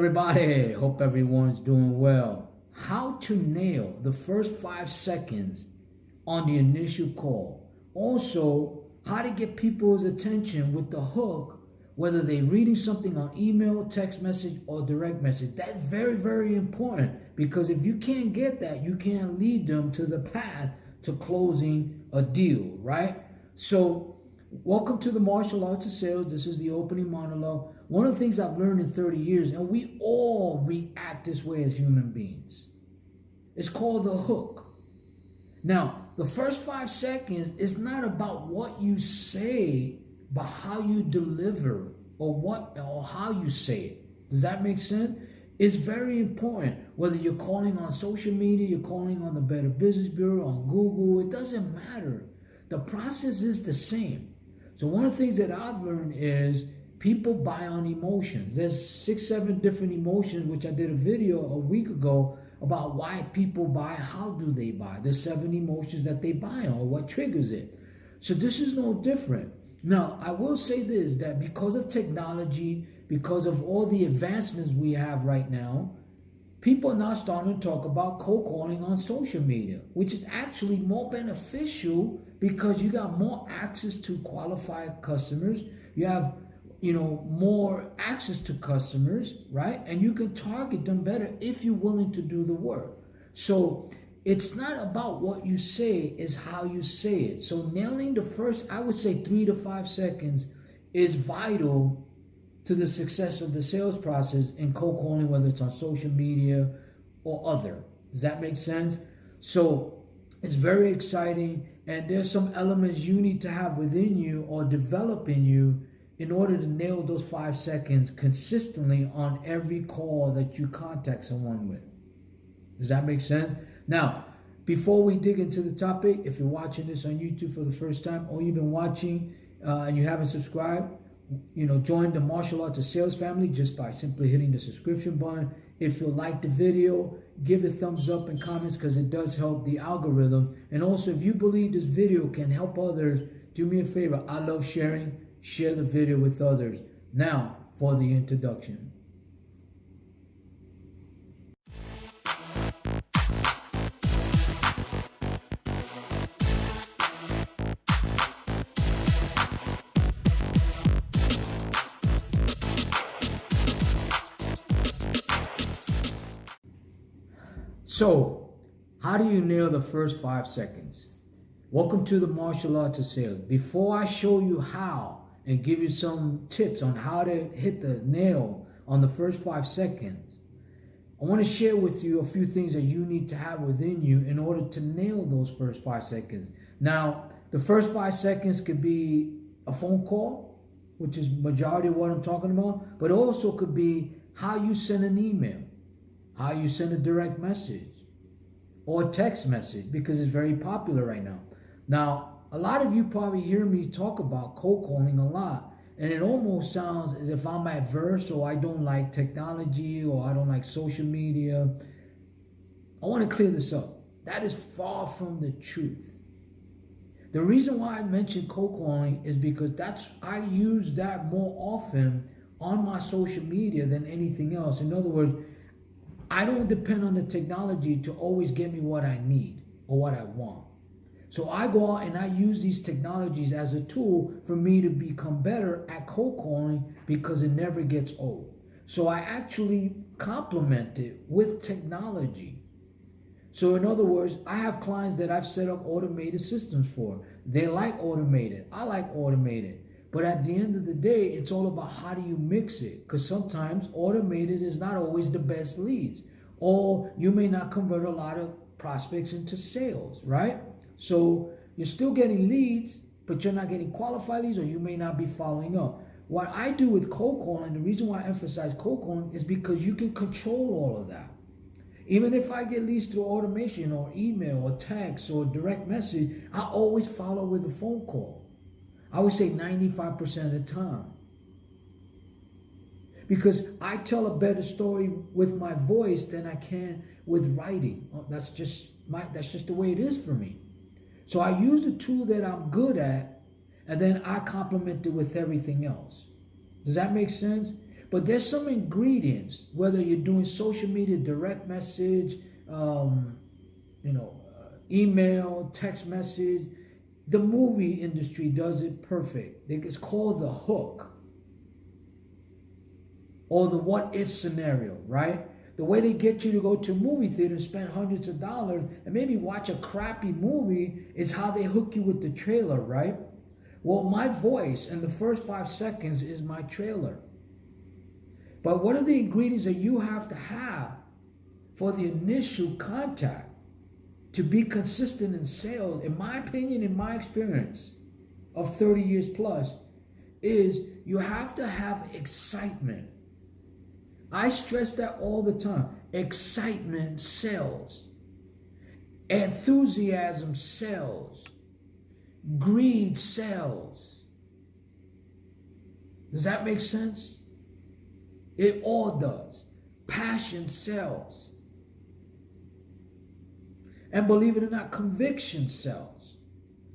everybody? Hope everyone's doing well. How to nail the first 5 seconds on the initial call. Also, how to get people's attention with the hook, whether they're reading something on email, text message, or direct message. That's very, very important, because if you can't get that, you can't lead them to the path to closing a deal, right? So, welcome to the Martial Arts of Sales. This is the opening monologue. One of the things I've learned in 30 years, and we all react this way as human beings, it's called the hook. Now, the first 5 seconds is not about what you say, but how you deliver or how you say it. Does that make sense? It's very important. Whether you're calling on social media, you're calling on the Better Business Bureau, on Google, it doesn't matter. The process is the same. So one of the things that I've learned is people buy on emotions. There's 6, 7 different emotions, which I did a video a week ago about why people buy, how do they buy. There's 7 emotions that they buy on, what triggers it. So this is no different. Now, I will say this, that because of technology, because of all the advancements we have right now, people are now starting to talk about cold calling on social media, which is actually more beneficial because you got more access to qualified customers. You have, more access to customers, right? And you can target them better if you're willing to do the work. So it's not about what you say, it's how you say it. So nailing the first, I would say 3 to 5 seconds is vital to the success of the sales process in cold calling, whether it's on social media or other. Does that make sense? So it's very exciting, and there's some elements you need to have within you or develop in you in order to nail those 5 seconds consistently on every call that you contact someone with. Does that make sense? Now, before we dig into the topic, if you're watching this on YouTube for the first time, or you've been watching and you haven't subscribed, join the Martial Arts of Sales family just by simply hitting the subscription button. If you like the video, give it a thumbs up and comments, because it does help the algorithm. And also, if you believe this video can help others, do me a favor. I love sharing. Share the video with others. Now, for the introduction. So, how do you nail the first 5 seconds? Welcome to the Martial Arts of Sales. Before I show you how and give you some tips on how to hit the nail on the first 5 seconds, I want to share with you a few things that you need to have within you in order to nail those first 5 seconds. Now, the first 5 seconds could be a phone call, which is majority of what I'm talking about, but also could be how you send an email, how you send a direct message, or text message, because it's very popular right now. Now, a lot of you probably hear me talk about cold calling a lot, and it almost sounds as if I'm adverse, or I don't like technology, or I don't like social media. I want to clear this up. That is far from the truth. The reason why I mention cold calling is because I use that more often on my social media than anything else. In other words, I don't depend on the technology to always get me what I need or what I want. So I go out and I use these technologies as a tool for me to become better at cold calling, because it never gets old. So I actually complement it with technology. So in other words, I have clients that I've set up automated systems for. They like automated. I like automated. But at the end of the day, it's all about how do you mix it, because sometimes automated is not always the best leads, or you may not convert a lot of prospects into sales, right? So you're still getting leads, but you're not getting qualified leads, or you may not be following up. What I do with cold calling, the reason why I emphasize cold calling, is because you can control all of that. Even if I get leads through automation or email or text or direct message, I always follow with a phone call. I would say 95% of the time. Because I tell a better story with my voice than I can with writing. That's just the way it is for me. So I use the tool that I'm good at, and then I complement it with everything else. Does that make sense? But there's some ingredients, whether you're doing social media, direct message, email, text message. The movie industry does it perfect. It's called the hook or the what if scenario, right? The way they get you to go to a movie theater and spend hundreds of dollars and maybe watch a crappy movie is how they hook you with the trailer, right? Well, my voice in the first 5 seconds is my trailer. But what are the ingredients that you have to have for the initial contact to be consistent in sales? In my opinion, in my experience of 30 years plus, is you have to have excitement. I stress that all the time. Excitement sells. Enthusiasm sells. Greed sells. Does that make sense? It all does. Passion sells. And believe it or not, conviction sells.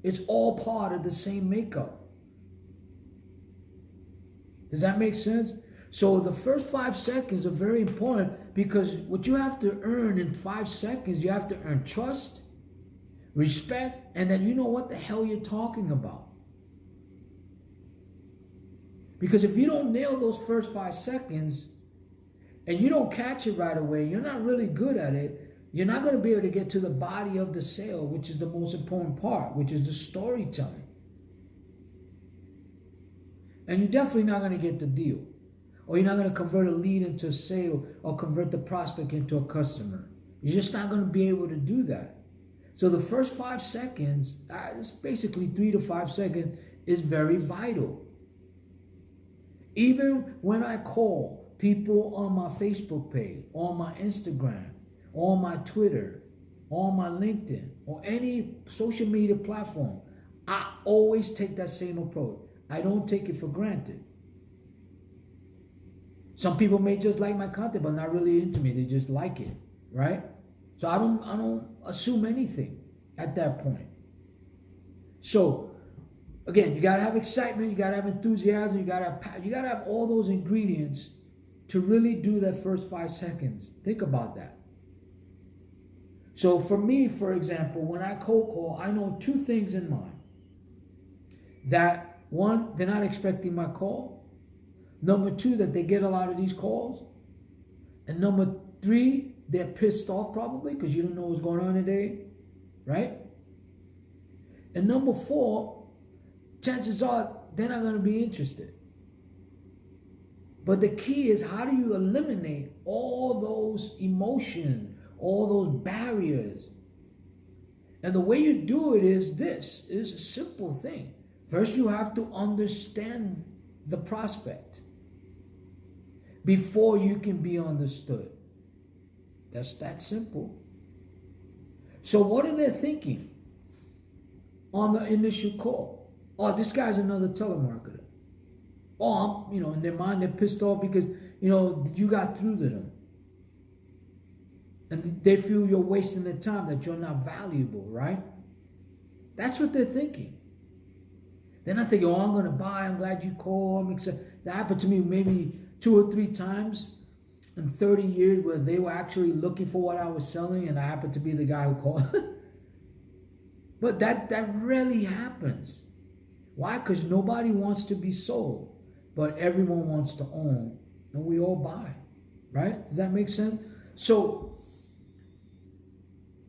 It's all part of the same makeup. Does that make sense? So the first 5 seconds are very important, because what you have to earn in 5 seconds, you have to earn trust, respect, and then you know what the hell you're talking about. Because if you don't nail those first 5 seconds and you don't catch it right away, you're not really good at it, you're not going to be able to get to the body of the sale, which is the most important part, which is the storytelling. And you're definitely not going to get the deal. Or you're not going to convert a lead into a sale or convert the prospect into a customer. You're just not going to be able to do that. So the first 5 seconds, it's basically 3 to 5 seconds, is very vital. Even when I call people on my Facebook page, on my Instagram, on my Twitter, on my LinkedIn, or any social media platform, I always take that same approach. I don't take it for granted. Some people may just like my content, but not really into me. They just like it, right? So I don't assume anything at that point. So again, you gotta have excitement, you gotta have enthusiasm, you gotta have all those ingredients to really do that first 5 seconds. Think about that. So for me, for example, when I cold call, I know 2 things in mind. That one, they're not expecting my call. Number 2, that they get a lot of these calls. And number 3, they're pissed off probably because you don't know what's going on today, right? And number 4, chances are they're not going to be interested. But the key is, how do you eliminate all those emotions, all those barriers? And the way you do it is this. It is a simple thing. First, you have to understand the prospect before you can be understood. That's that simple. So what are they thinking on the initial call? Oh, this guy's another telemarketer. Oh, in their mind, they're pissed off because, you got through to them. And they feel you're wasting their time, that you're not valuable, right? That's what they're thinking. They're not thinking, oh, I'm going to buy, I'm glad you called. I'm excited. That happened to me maybe 2 or 3 times in 30 years where they were actually looking for what I was selling and I happened to be the guy who called. But that rarely happens. Why? Because nobody wants to be sold, but everyone wants to own, and we all buy, right? Does that make sense? So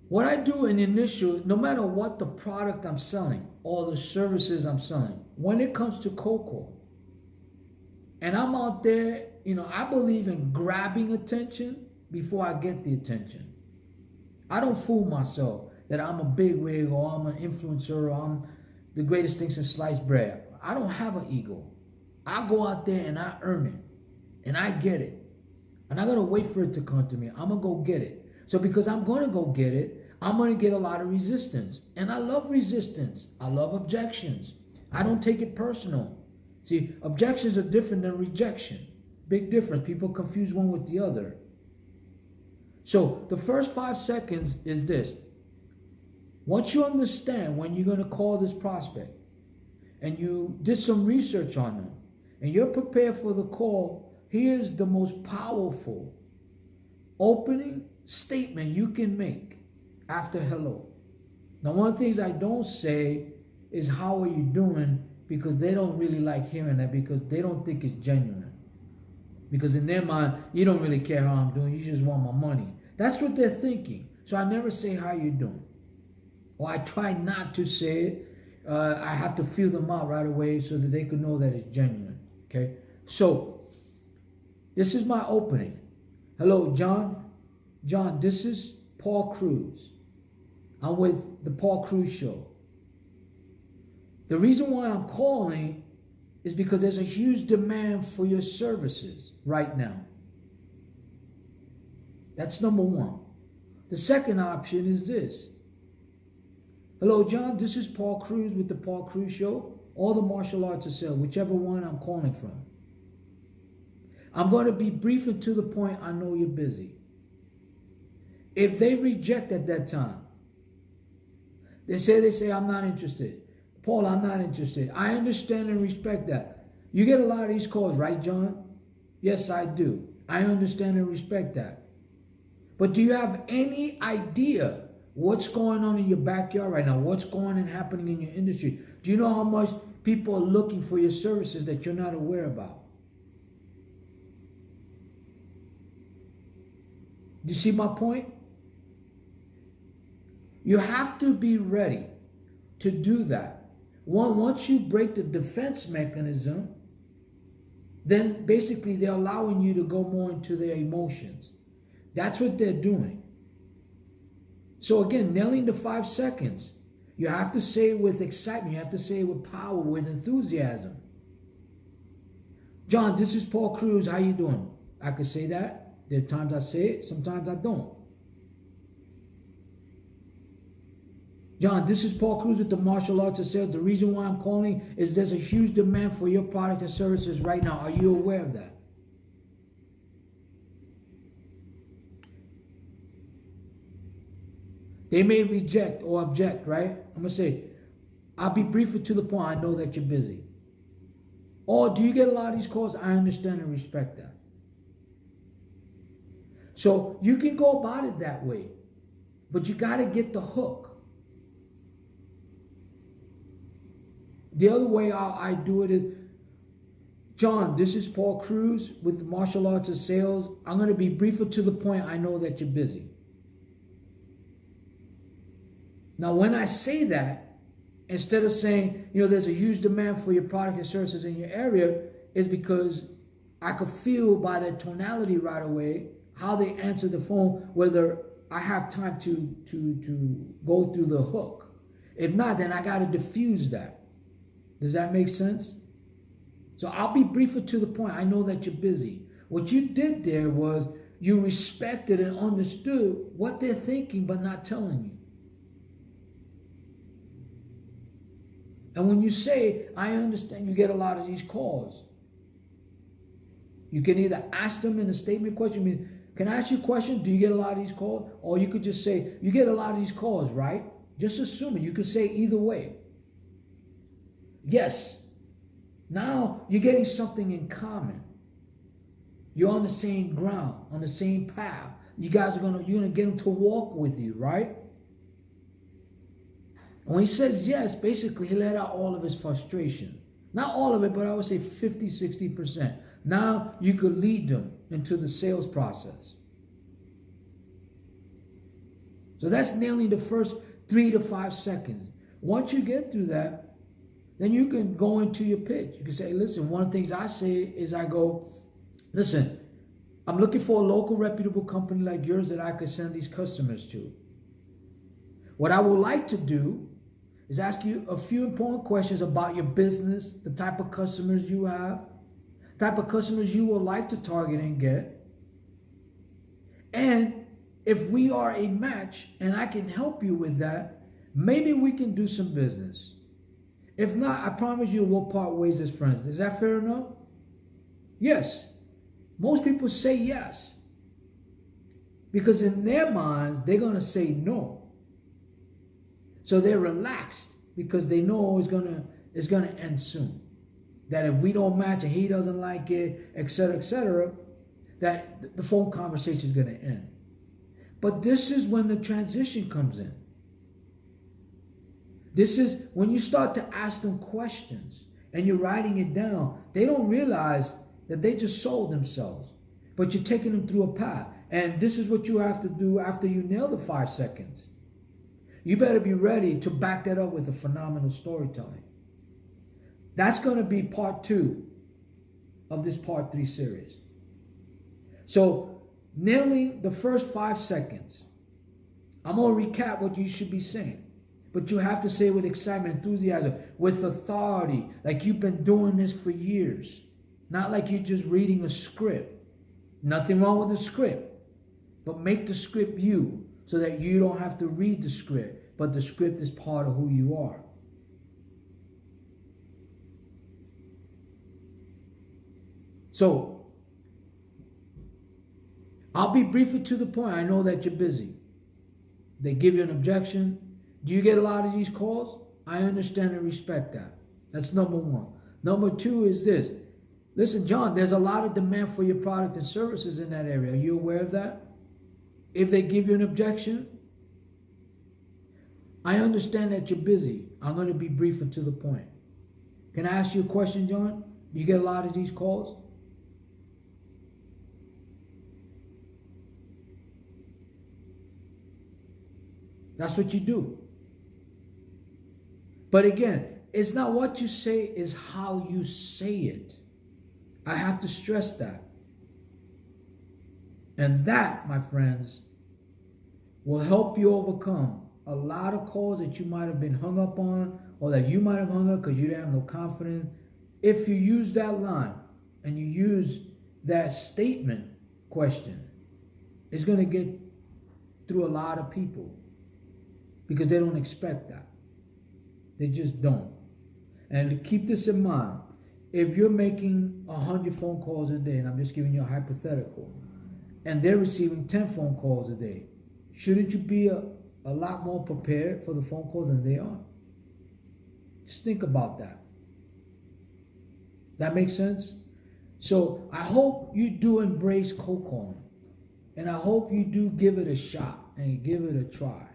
what I do in the initial, no matter what the product I'm selling or the services I'm selling, when it comes to cold call, and I'm out there, I believe in grabbing attention before I get the attention. I don't fool myself that I'm a bigwig or I'm an influencer or I'm the greatest thing since sliced bread. I don't have an ego. I go out there and I earn it. And I get it. I'm not going to wait for it to come to me. I'm going to go get it. So because I'm going to go get it, I'm going to get a lot of resistance. And I love resistance. I love objections. I don't take it personal. See, objections are different than rejection. Big difference. People confuse one with the other. So the first 5 seconds is this. Once you understand when you're going to call this prospect and you did some research on them and you're prepared for the call, here's the most powerful opening statement you can make after hello. Now, one of the things I don't say is how are you doing, because they don't really like hearing that, because they don't think it's genuine. Because in their mind, you don't really care how I'm doing, you just want my money. That's what they're thinking. So I never say how you doing. Or I try not to say it. I have to feel them out right away so that they can know that it's genuine. Okay? So, this is my opening. Hello, John. John, this is Paul Cruz. I'm with the Paul Cruz Show. The reason why I'm calling is because there's a huge demand for your services right now. That's number one. The second option is this. Hello, John. This is Paul Cruz with the Paul Cruz Show. All the martial arts of sales, whichever one I'm calling from. I'm going to be brief and to the point. I know you're busy. If they reject at that time, they say, I'm not interested. Paul, I'm not interested. I understand and respect that. You get a lot of these calls, right, John? Yes, I do. I understand and respect that. But do you have any idea what's going on in your backyard right now? What's going and happening in your industry? Do you know how much people are looking for your services that you're not aware about? Do you see my point? You have to be ready to do that. Once you break the defense mechanism, then basically they're allowing you to go more into their emotions. That's what they're doing. So again, nailing the 5 seconds. You have to say it with excitement. You have to say it with power, with enthusiasm. John, this is Paul Cruz. How you doing? I could say that. There are times I say it, sometimes I don't. John, this is Paul Cruz with the Martial Arts of Sales. The reason why I'm calling is there's a huge demand for your products and services right now. Are you aware of that? They may reject or object, right? I'm going to say, I'll be brief and to the point. I know that you're busy. Or do you get a lot of these calls? I understand and respect that. So you can go about it that way, but you got to get the hook. The other way I do it is, John, this is Paul Cruz with the Martial Arts of Sales. I'm going to be briefer to the point. I know that you're busy. Now, when I say that, instead of saying, there's a huge demand for your product and services in your area, is because I could feel by the tonality right away how they answer the phone, whether I have time to go through the hook. If not, then I got to diffuse that. Does that make sense? So I'll be briefer to the point. I know that you're busy. What you did there was you respected and understood what they're thinking, but not telling you. And when you say, I understand, you get a lot of these calls. You can either ask them in a statement question, mean, can I ask you a question? Do you get a lot of these calls? Or you could just say, you get a lot of these calls, right? Just assume it. You could say either way. Yes. Now you're getting something in common. You're on the same ground, on the same path. You guys you're gonna get them to walk with you, right? And when he says yes, basically he let out all of his frustration. Not all of it, but I would say 50, 60%. Now you could lead them into the sales process. So that's nailing the first 3 to 5 seconds. Once you get through that, then you can go into your pitch. You can say, listen, one of the things I say is I go, listen, I'm looking for a local reputable company like yours that I could send these customers to. What I would like to do is ask you a few important questions about your business, the type of customers you have, type of customers you would like to target and get. And if we are a match and I can help you with that, maybe we can do some business. If not, I promise you we'll part ways as friends. Is that fair enough? Yes. Most people say yes. Because in their minds, they're going to say no. So they're relaxed because they know it's going to end soon. that if we don't match and he doesn't like it, etc., that the phone conversation is going to end. But this is when the transition comes in. This is when you start to ask them questions and you're writing it down. They don't realize that they just sold themselves, but you're taking them through a path. And this is what you have to do after you nail the 5 seconds. You better be ready to back that up with a phenomenal storytelling. That's going to be part 2 of this part 3 series. So, nailing the first 5 seconds. I'm going to recap what you should be saying. But you have to say it with excitement, enthusiasm, with authority, like you've been doing this for years. Not like you're just reading a script. Nothing wrong with the script. But make the script you, so that you don't have to read the script, but the script is part of who you are. So, I'll be brief and to the point. I know that you're busy. They give you an objection. Do you get a lot of these calls? I understand and respect that. That's number 1. Number 2 is this. Listen, John, there's a lot of demand for your product and services in that area. Are you aware of that? If they give you an objection, I understand that you're busy. I'm going to be brief and to the point. Can I ask you a question, John? Do you get a lot of these calls? That's what you do. But again, it's not what you say, it's how you say it. I have to stress that. And that, my friends, will help you overcome a lot of calls that you might have been hung up on, or that you might have hung up because you didn't have no confidence. If you use that line and you use that statement question, it's going to get through a lot of people because they don't expect that. They just don't. And keep this in mind. If you're making 100 phone calls a day, and I'm just giving you a hypothetical, and they're receiving 10 phone calls a day, shouldn't you be a lot more prepared for the phone call than they are? Just think about that. Does that make sense? So I hope you do embrace cold calling. And I hope you do give it a shot and give it a try.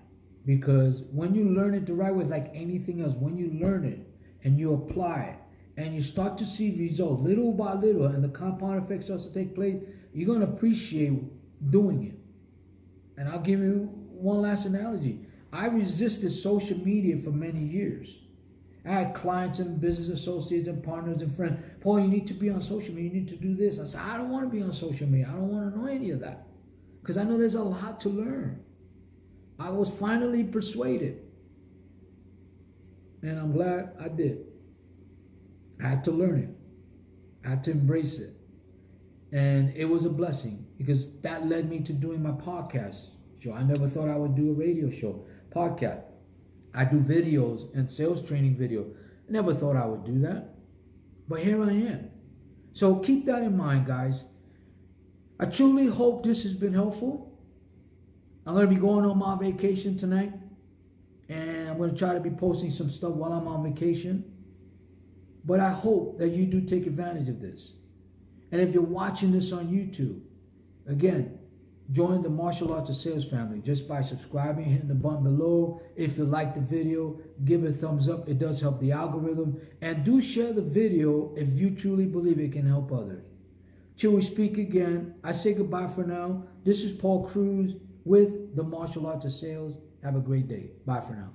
Because when you learn it the right way, like anything else, when you learn it and you apply it and you start to see results little by little and the compound effect starts to take place, you're going to appreciate doing it. And I'll give you one last analogy. I resisted social media for many years. I had clients and business associates and partners and friends. Paul, you need to be on social media. You need to do this. I said, I don't want to be on social media. I don't want to know any of that. Because I know there's a lot to learn. I was finally persuaded. And I'm glad I did. I had to learn it. I had to embrace it. And it was a blessing because that led me to doing my podcast show. I never thought I would do a radio show, podcast. I do videos and sales training video. I never thought I would do that. But here I am. So keep that in mind, guys. I truly hope this has been helpful. I'm going to be going on my vacation tonight. And I'm going to try to be posting some stuff while I'm on vacation. But I hope that you do take advantage of this. And if you're watching this on YouTube, again, join the Martial Arts of Sales family just by subscribing, hitting the button below. If you like the video, give it a thumbs up. It does help the algorithm. And do share the video if you truly believe it can help others. Till we speak again, I say goodbye for now. This is Paul Cruz with the Martial Arts of Sales. Have a great day. Bye for now.